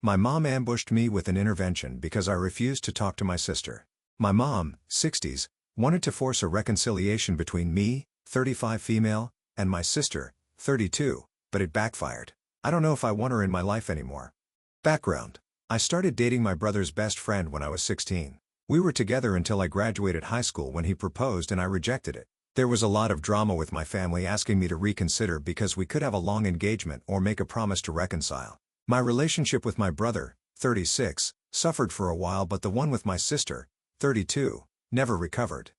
My mom ambushed me with an intervention because I refused to talk to my sister. My mom, 60s, wanted to force a reconciliation between me, 35 female, and my sister, 32, but it backfired. I don't know if I want her in my life anymore. Background. I started dating my brother's best friend when I was 16. We were together until I graduated high school when he proposed and I rejected it. There was a lot of drama with my family asking me to reconsider because we could have a long engagement or make a promise to reconcile. My relationship with my brother, 36, suffered for a while, but the one with my sister, 32, never recovered.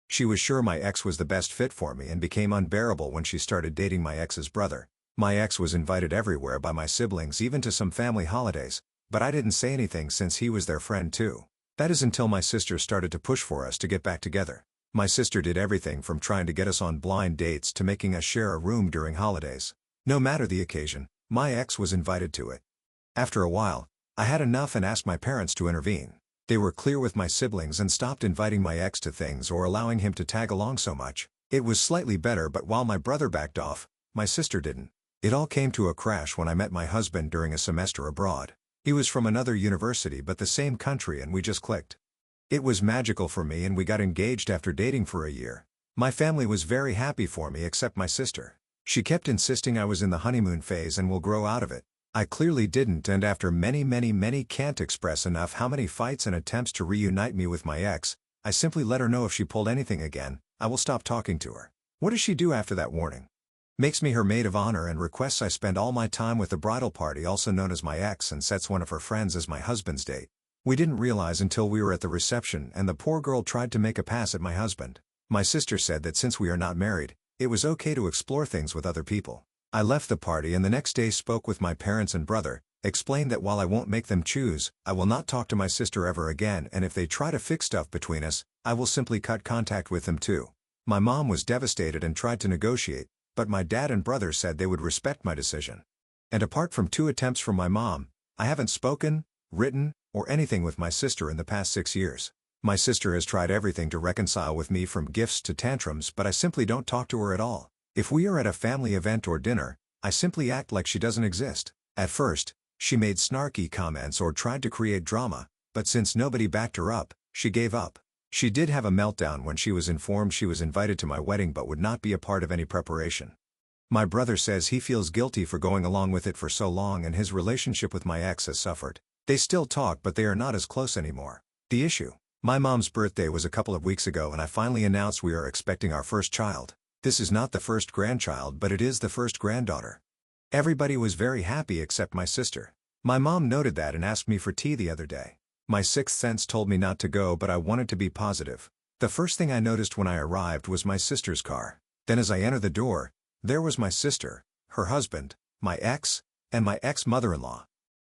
She was sure my ex was the best fit for me and became unbearable when she started dating my ex's brother. My ex was invited everywhere by my siblings, even to some family holidays, but I didn't say anything since he was their friend too. That is until my sister started to push for us to get back together. My sister did everything from trying to get us on blind dates to making us share a room during holidays. No matter the occasion, my ex was invited to it. After a while, I had enough and asked my parents to intervene. They were clear with my siblings and stopped inviting my ex to things or allowing him to tag along so much. It was slightly better, but while my brother backed off, my sister didn't. It all came to a crash when I met my husband during a semester abroad. He was from another university but the same country and we just clicked. It was magical for me and we got engaged after dating for a year. My family was very happy for me except my sister. She kept insisting I was in the honeymoon phase and will grow out of it. I clearly didn't, and after many can't express enough how many fights and attempts to reunite me with my ex, I simply let her know if she pulled anything again, I will stop talking to her. What does she do after that warning? Makes me her maid of honor and requests I spend all my time with the bridal party, also known as my ex, and sets one of her friends as my husband's date. We didn't realize until we were at the reception and the poor girl tried to make a pass at my husband. My sister said that since we are not married, it was okay to explore things with other people. I left the party and the next day spoke with my parents and brother, explained that while I won't make them choose, I will not talk to my sister ever again, and if they try to fix stuff between us, I will simply cut contact with them too. My mom was devastated and tried to negotiate, but my dad and brother said they would respect my decision. And apart from 2 attempts from my mom, I haven't spoken, written, or anything with my sister in the past 6 years. My sister has tried everything to reconcile with me, from gifts to tantrums, but I simply don't talk to her at all. If we are at a family event or dinner, I simply act like she doesn't exist. At first, she made snarky comments or tried to create drama, but since nobody backed her up, she gave up. She did have a meltdown when she was informed she was invited to my wedding but would not be a part of any preparation. My brother says he feels guilty for going along with it for so long, and his relationship with my ex has suffered. They still talk but they are not as close anymore. The issue: my mom's birthday was a couple of weeks ago and I finally announced we are expecting our first child. This is not the first grandchild, but it is the first granddaughter. Everybody was very happy except my sister. My mom noted that and asked me for tea the other day. My sixth sense told me not to go, but I wanted to be positive. The first thing I noticed when I arrived was my sister's car. Then as I entered the door, there was my sister, her husband, my ex, and my ex-mother-in-law.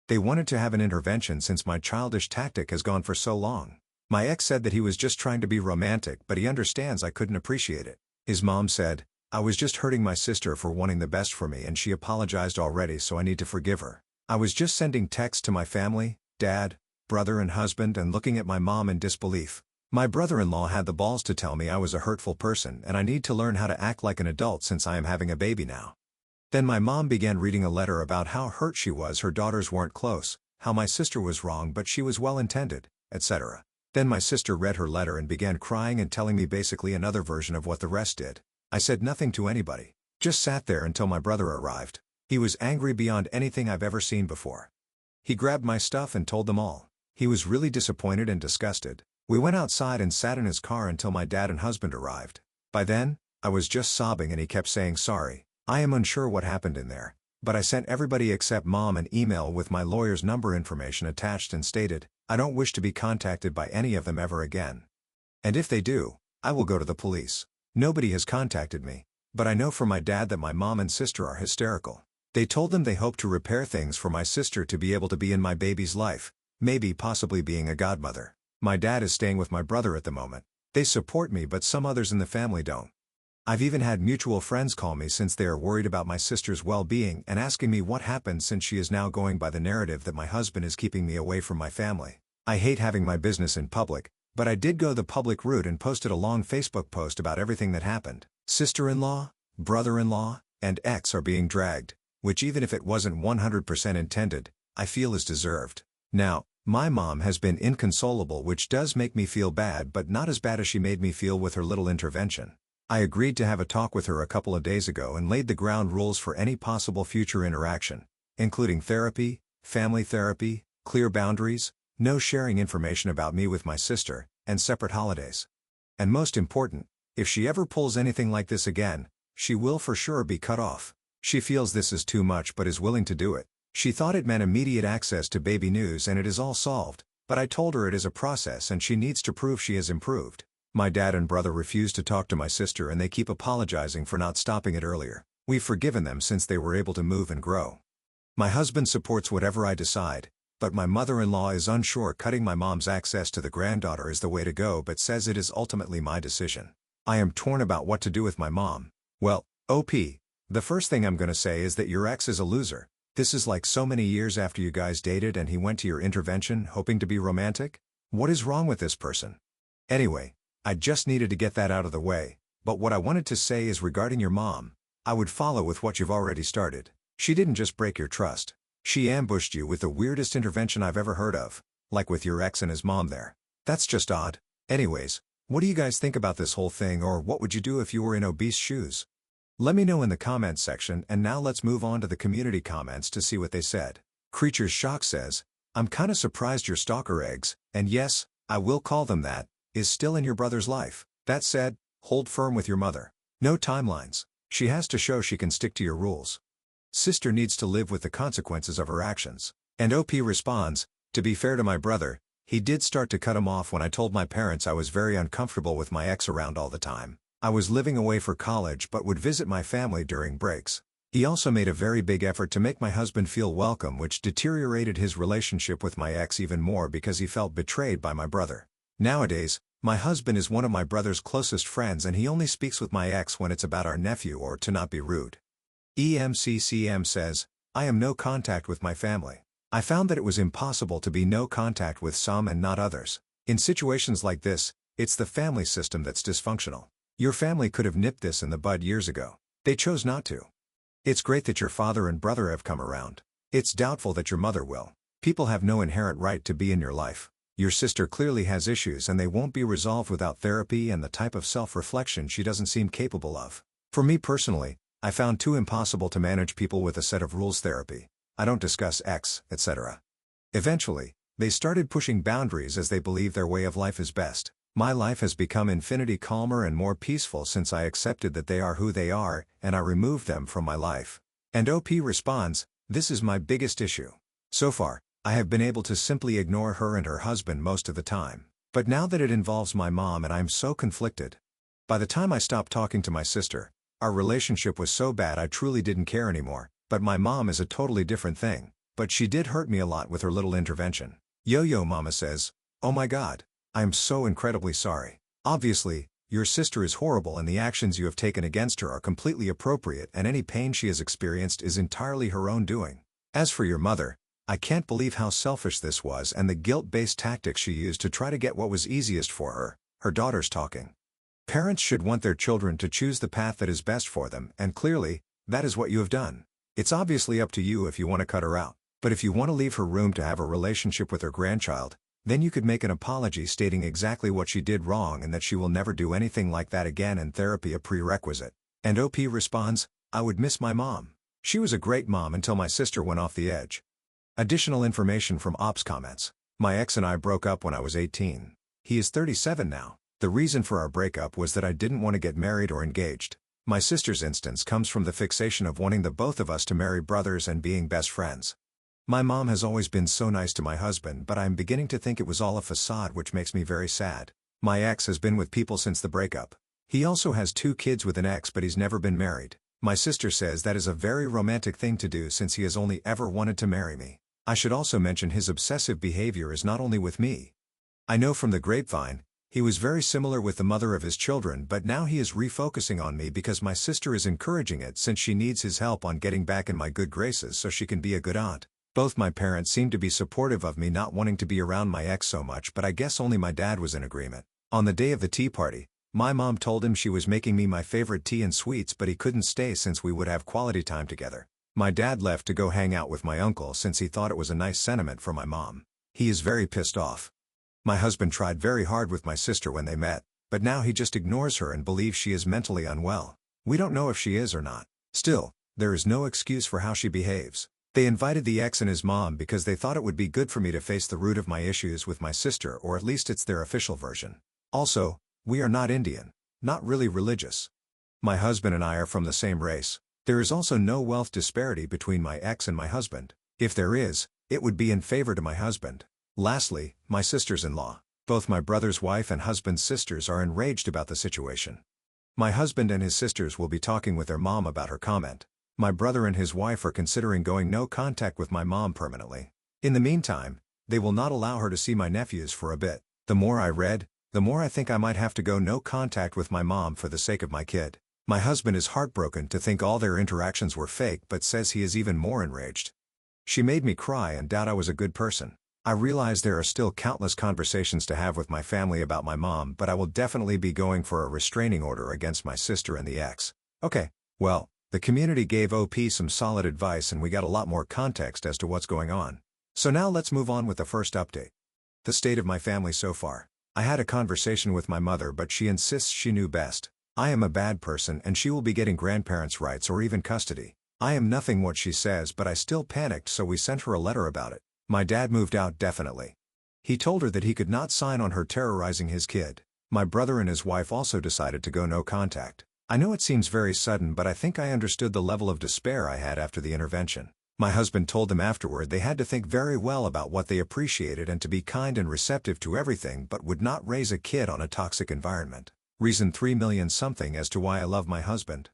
They wanted to have an intervention since my childish tactic has gone for so long. My ex said that he was just trying to be romantic, but he understands I couldn't appreciate it. His mom said, "I was just hurting my sister for wanting the best for me and she apologized already, so I need to forgive her." I was just sending texts to my family, dad, brother and husband, and looking at my mom in disbelief. My brother-in-law had the balls to tell me I was a hurtful person and I need to learn how to act like an adult since I am having a baby now. Then my mom began reading a letter about how hurt she was her daughters weren't close, how my sister was wrong but she was well-intended, etc. Then my sister read her letter and began crying and telling me basically another version of what the rest did. I said nothing to anybody, just sat there until my brother arrived. He was angry beyond anything I've ever seen before. He grabbed my stuff and told them all. He was really disappointed and disgusted. We went outside and sat in his car until my dad and husband arrived. By then, I was just sobbing and he kept saying sorry. I am unsure what happened in there, but I sent everybody except mom an email with my lawyer's number information attached and stated, "I don't wish to be contacted by any of them ever again. And if they do, I will go to the police." Nobody has contacted me, but I know from my dad that my mom and sister are hysterical. They told them they hope to repair things for my sister to be able to be in my baby's life, maybe possibly being a godmother. My dad is staying with my brother at the moment. They support me but some others in the family don't. I've even had mutual friends call me since they are worried about my sister's well-being and asking me what happened, since she is now going by the narrative that my husband is keeping me away from my family. I hate having my business in public, but I did go the public route and posted a long Facebook post about everything that happened. Sister-in-law, brother-in-law, and ex are being dragged, which even if it wasn't 100% intended, I feel is deserved. Now, my mom has been inconsolable, which does make me feel bad, but not as bad as she made me feel with her little intervention. I agreed to have a talk with her a couple of days ago and laid the ground rules for any possible future interaction, including therapy, family therapy, clear boundaries, no sharing information about me with my sister, and separate holidays. And most important, if she ever pulls anything like this again, she will for sure be cut off. She feels this is too much but is willing to do it. She thought it meant immediate access to baby news and it is all solved, but I told her it is a process and she needs to prove she has improved. My dad and brother refuse to talk to my sister and they keep apologizing for not stopping it earlier. We've forgiven them since they were able to move and grow. My husband supports whatever I decide, but my mother-in-law is unsure cutting my mom's access to the granddaughter is the way to go but says it is ultimately my decision. I am torn about what to do with my mom. Well, OP, the first thing I'm gonna say is that your ex is a loser. This is like so many years after you guys dated and he went to your intervention hoping to be romantic? What is wrong with this person? Anyway, I just needed to get that out of the way, but what I wanted to say is regarding your mom, I would follow with what you've already started. She didn't just break your trust. She ambushed you with the weirdest intervention I've ever heard of, like with your ex and his mom there. That's just odd. Anyways, what do you guys think about this whole thing, or what would you do if you were in Ob's shoes? Let me know in the comments section, and now let's move on to the community comments to see what they said. Creatures Shock says, I'm kinda surprised your stalker eggs, and yes, I will call them that, is still in your brother's life. That said, hold firm with your mother. No timelines. She has to show she can stick to your rules. Sister needs to live with the consequences of her actions. And OP responds, to be fair to my brother, he did start to cut him off when I told my parents I was very uncomfortable with my ex around all the time. I was living away for college but would visit my family during breaks. He also made a very big effort to make my husband feel welcome, which deteriorated his relationship with my ex even more because he felt betrayed by my brother. Nowadays, my husband is one of my brother's closest friends and he only speaks with my ex when it's about our nephew or to not be rude. EMCCM says, I am no contact with my family. I found that it was impossible to be no contact with some and not others. In situations like this, it's the family system that's dysfunctional. Your family could have nipped this in the bud years ago. They chose not to. It's great that your father and brother have come around. It's doubtful that your mother will. People have no inherent right to be in your life. Your sister clearly has issues and they won't be resolved without therapy and the type of self-reflection she doesn't seem capable of. For me personally, I found too impossible to manage people with a set of rules therapy. I don't discuss X, etc. Eventually, they started pushing boundaries as they believe their way of life is best. My life has become infinity calmer and more peaceful since I accepted that they are who they are, and I removed them from my life. And OP responds, this is my biggest issue. So far, I have been able to simply ignore her and her husband most of the time. But now that it involves my mom and I'm so conflicted. By the time I stopped talking to my sister, our relationship was so bad I truly didn't care anymore. But my mom is a totally different thing. But she did hurt me a lot with her little intervention. Yo-Yo Mama says, oh my god, I am so incredibly sorry. Obviously, your sister is horrible and the actions you have taken against her are completely appropriate and any pain she has experienced is entirely her own doing. As for your mother, I can't believe how selfish this was and the guilt-based tactics she used to try to get what was easiest for her, her daughter's talking. Parents should want their children to choose the path that is best for them, and clearly, that is what you have done. It's obviously up to you if you want to cut her out, but if you want to leave her room to have a relationship with her grandchild, then you could make an apology stating exactly what she did wrong and that she will never do anything like that again and therapy a prerequisite. And OP responds, I would miss my mom. She was a great mom until my sister went off the edge. Additional information from Ops comments. My ex and I broke up when I was 18. He is 37 now. The reason for our breakup was that I didn't want to get married or engaged. My sister's instance comes from the fixation of wanting the both of us to marry brothers and being best friends. My mom has always been so nice to my husband, but I'm beginning to think it was all a facade, which makes me very sad. My ex has been with people since the breakup. He also has 2 kids with an ex, but he's never been married. My sister says that is a very romantic thing to do since he has only ever wanted to marry me. I should also mention his obsessive behavior is not only with me. I know from the grapevine, he was very similar with the mother of his children, but now he is refocusing on me because my sister is encouraging it since she needs his help on getting back in my good graces so she can be a good aunt. Both my parents seem to be supportive of me not wanting to be around my ex so much, but I guess only my dad was in agreement. On the day of the tea party, my mom told him she was making me my favorite tea and sweets, but he couldn't stay since we would have quality time together. My dad left to go hang out with my uncle since he thought it was a nice sentiment for my mom. He is very pissed off. My husband tried very hard with my sister when they met, but now he just ignores her and believes she is mentally unwell. We don't know if she is or not. Still, there is no excuse for how she behaves. They invited the ex and his mom because they thought it would be good for me to face the root of my issues with my sister, or at least it's their official version. Also, we are not Indian, not really religious. My husband and I are from the same race. There is also no wealth disparity between my ex and my husband. If there is, it would be in favor to my husband. Lastly, my sisters-in-law. Both my brother's wife and husband's sisters are enraged about the situation. My husband and his sisters will be talking with their mom about her comment. My brother and his wife are considering going no contact with my mom permanently. In the meantime, they will not allow her to see my nephews for a bit. The more I read, the more I think I might have to go no contact with my mom for the sake of my kid. My husband is heartbroken to think all their interactions were fake, but says he is even more enraged. She made me cry and doubt I was a good person. I realize there are still countless conversations to have with my family about my mom, but I will definitely be going for a restraining order against my sister and the ex. Okay, well, the community gave OP some solid advice and we got a lot more context as to what's going on. So now let's move on with the first update. The state of my family so far. I had a conversation with my mother, but she insists she knew best. I am a bad person and she will be getting grandparents' rights or even custody. I am nothing what she says, but I still panicked, so we sent her a letter about it. My dad moved out definitely. He told her that he could not sign on her terrorizing his kid. My brother and his wife also decided to go no contact. I know it seems very sudden, but I think I understood the level of despair I had after the intervention. My husband told them afterward they had to think very well about what they appreciated and to be kind and receptive to everything, but would not raise a kid on a toxic environment. Reason 3 million something as to why I love my husband.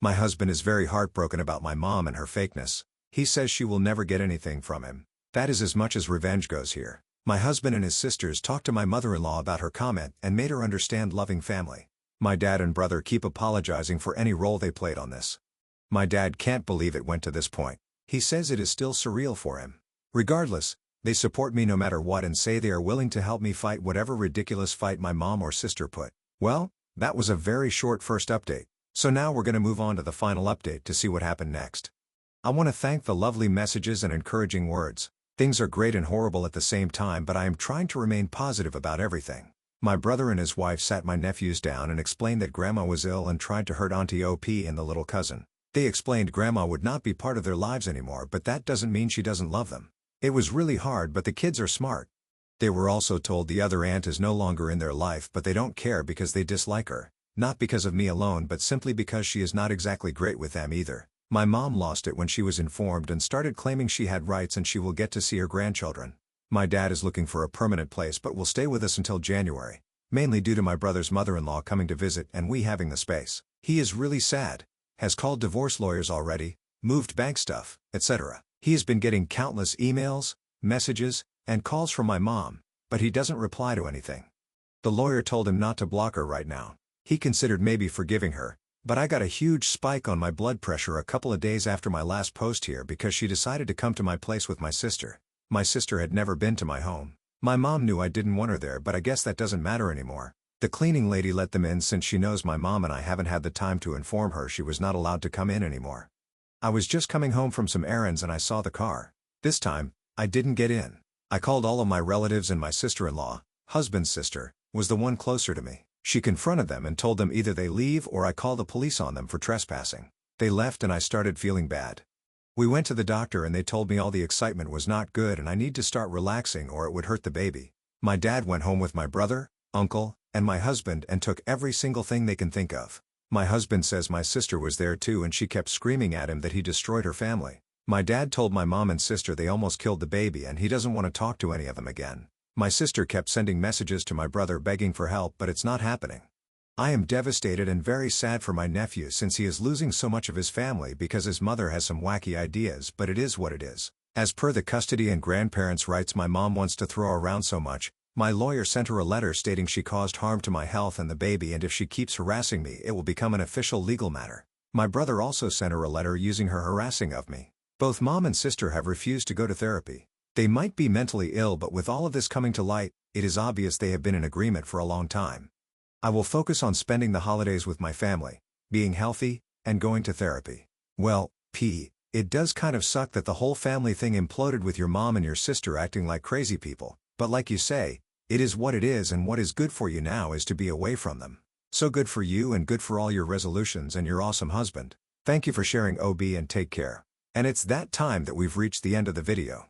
My husband is very heartbroken about my mom and her fakeness. He says she will never get anything from him. That is as much as revenge goes here. My husband and his sisters talked to my mother-in-law about her comment and made her understand loving family. My dad and brother keep apologizing for any role they played on this. My dad can't believe it went to this point. He says it is still surreal for him. Regardless, they support me no matter what and say they are willing to help me fight whatever ridiculous fight my mom or sister put. Well, that was a very short first update. So now we're going to move on to the final update to see what happened next. I want to thank the lovely messages and encouraging words. Things are great and horrible at the same time, but I am trying to remain positive about everything. My brother and his wife sat my nephews down and explained that Grandma was ill and tried to hurt Auntie OP and the little cousin. They explained Grandma would not be part of their lives anymore, but that doesn't mean she doesn't love them. It was really hard, but the kids are smart. They were also told the other aunt is no longer in their life, but they don't care because they dislike her. Not because of me alone, but simply because she is not exactly great with them either. My mom lost it when she was informed and started claiming she had rights and she will get to see her grandchildren. My dad is looking for a permanent place but will stay with us until January, mainly due to my brother's mother-in-law coming to visit and we having the space. He is really sad, has called divorce lawyers already, moved bank stuff, etc. He has been getting countless emails, messages, and calls from my mom, but he doesn't reply to anything. The lawyer told him not to block her right now. He considered maybe forgiving her, but I got a huge spike on my blood pressure a couple of days after my last post here because she decided to come to my place with my sister. My sister had never been to my home. My mom knew I didn't want her there, but I guess that doesn't matter anymore. The cleaning lady let them in since she knows my mom and I haven't had the time to inform her she was not allowed to come in anymore. I was just coming home from some errands and I saw the car. This time, I didn't get in. I called all of my relatives and my sister-in-law, husband's sister, was the one closer to me. She confronted them and told them either they leave or I call the police on them for trespassing. They left and I started feeling bad. We went to the doctor and they told me all the excitement was not good and I need to start relaxing or it would hurt the baby. My dad went home with my brother, uncle, and my husband and took every single thing they can think of. My husband says my sister was there too and she kept screaming at him that he destroyed her family. My dad told my mom and sister they almost killed the baby and he doesn't want to talk to any of them again. My sister kept sending messages to my brother begging for help, but it's not happening. I am devastated and very sad for my nephew since he is losing so much of his family because his mother has some wacky ideas, but it is what it is. As per the custody and grandparents' rights my mom wants to throw around so much, my lawyer sent her a letter stating she caused harm to my health and the baby and if she keeps harassing me it will become an official legal matter. My brother also sent her a letter using her harassing of me. Both mom and sister have refused to go to therapy. They might be mentally ill, but with all of this coming to light, it is obvious they have been in agreement for a long time. I will focus on spending the holidays with my family, being healthy, and going to therapy. Well, It does kind of suck that the whole family thing imploded with your mom and your sister acting like crazy people, but like you say, it is what it is, and what is good for you now is to be away from them. So good for you and good for all your resolutions and your awesome husband. Thank you for sharing, OB, and take care. And it's that time that we've reached the end of the video.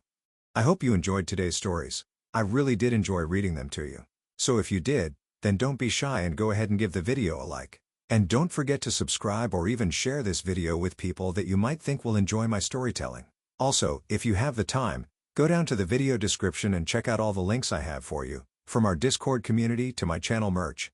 I hope you enjoyed today's stories. I really did enjoy reading them to you. So if you did, then don't be shy and go ahead and give the video a like. And don't forget to subscribe or even share this video with people that you might think will enjoy my storytelling. Also, if you have the time, go down to the video description and check out all the links I have for you, from our Discord community to my channel merch.